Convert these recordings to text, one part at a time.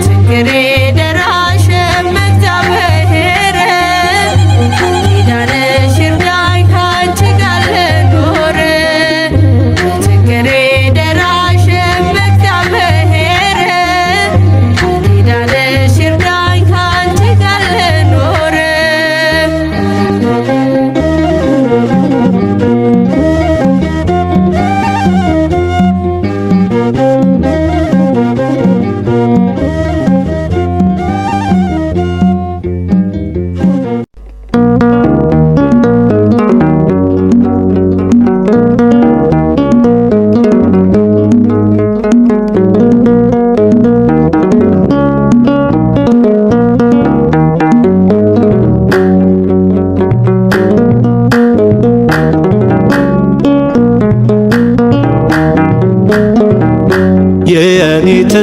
ችግሬ ደራሽ እግዚአብሔር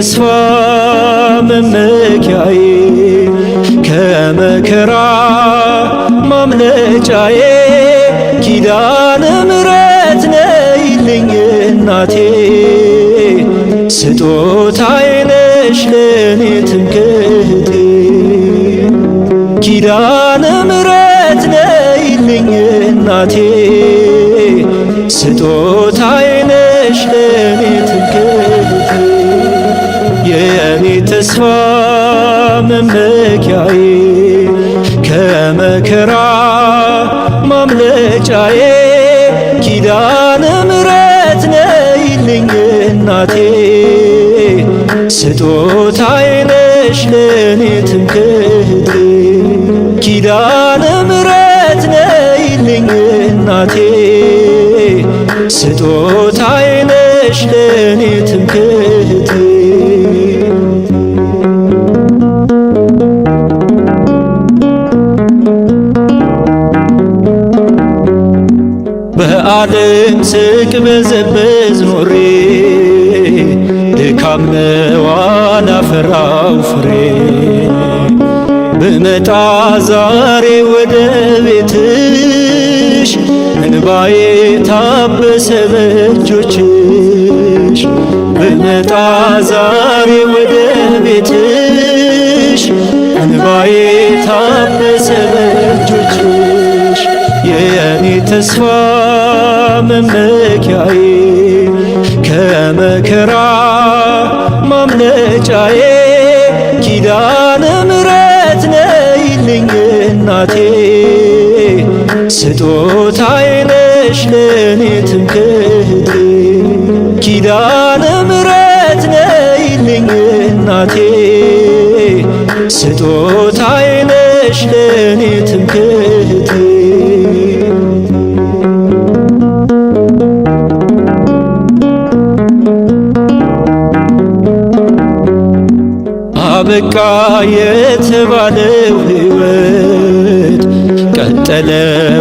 ተስፋ መመኪያዬ ከመከራ ማምለጫዬ ኪዳነ ምሕረት ነይልኝ እናቴ ስጦታዬ ነሽ ለኔ ትምክህቴ ኪዳነ ምሕረት ነይልኝ እናቴ ስጦታዬ ነሽ ለኔ ትምክህቴ የኔ ተስፋ መመኪያዬ ከመከራ ማምለጫዬ ኪዳነ ምሕረት ነይልኝ እናቴ ስጦታዬ ነሽ ለኔ ትምክህቴ ኪዳነ ምሕረት ነይልኝ እናቴ ስጦታዬ ነሽ ለኔ ትምክህቴ በዓለም ስቅበዘበዝ ኖሬ ድካም ነው አላፈራው ፍሬ ብመጣ ዛሬ ወደ ቤትሽ እንባዬ ታበሰ በእጆችሽ ብመጣ ዛሬ ወደ ቤትሽ እንባዬ ታበሰ በእጆችሽ የኔ ተስፋ መመኪያዬ ከመከራ ማምለጫዬ ኪዳነ ምሕረት ነይልኝ እናቴ ስጦታዬ ነሽ ለኔ ትምክህቴ ኪዳነ ምሕረት ነይልኝ እናቴ ስጦታዬ ነሽ ለኔ ትምክህቴ አበቃ የተባለው ሕይወት ቀጠለ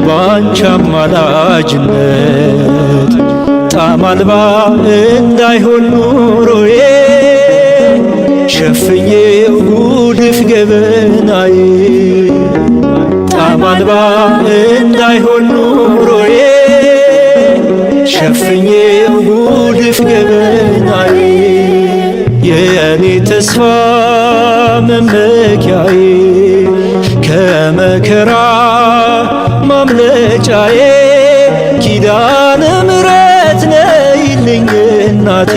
ባንቺ አማላጅነት ጣዕም አልባ እንዳይሆን ኑሮዬ ሸፍኜው ጉድፍ ገበናዬ ጣዕም አልባ እንዳይሆን ኑሮዬ ሸፍኜው ጉድፍ ገበናዬ የኔ ተስፋ መመኪያዬ ከመከራ ማምለጫዬ ኪዳነ ምሕረት ነይልኝ እናቴ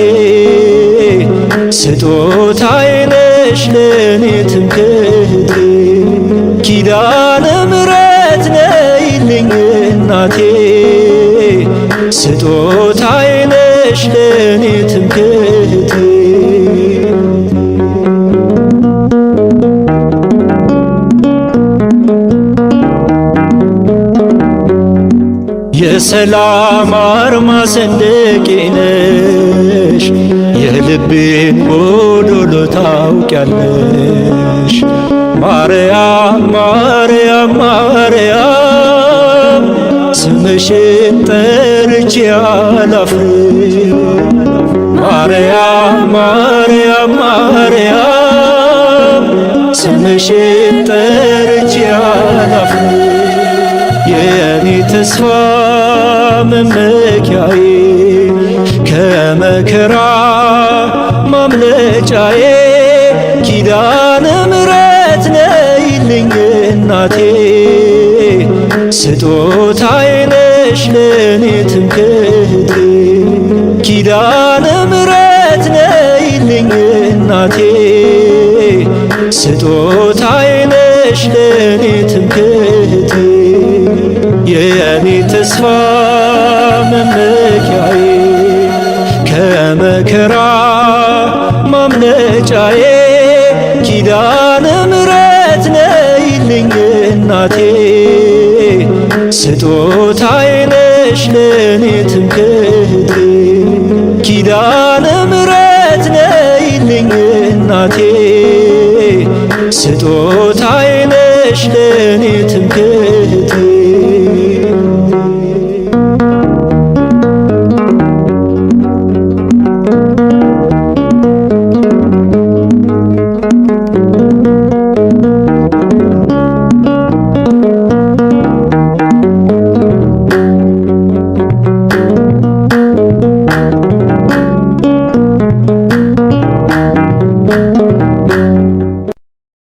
ስጦታዬ ነሽ ለኔ ትምክህቴ ኪዳነ ምሕረት ነይልኝ እናቴ ስጦታዬ ነሽ ለኔ ትምክህቴ የሰላም አርማ ሰንደቄ ነሽ የልቤን ጎዶሎ ታውቂያለሽ ማርያም ማርያም ማርያም ስምሽን ጠርቼ አላፍርም ማርያም ማርያም ማርያም ስምሽን ጠርቼ አላፍርም የኔ ተስፋ መመኪያዬ ከመከራ ማምለጫዬ ኪዳነ ምሕረት ነይልኝ እናቴ ስጦታዬ ነሽ ለኔ ትምክህቴ ኪዳነ ምሕረት ነይልኝ እናቴ ስጦታዬ ነሽ ለኔ ትምክህቴ የኔ ተስፋ መመኪያዬ ከመከራ ማምለጫዬ ኪዳነ ምሕረት ነይልኝ እናቴ ስጦታዬ ነሽ ለኔ ትምክህቴ ኪዳነ ምሕረት ነይልኝ እናቴ ስጦታዬ ነሽ ለኔ ትምክህቴ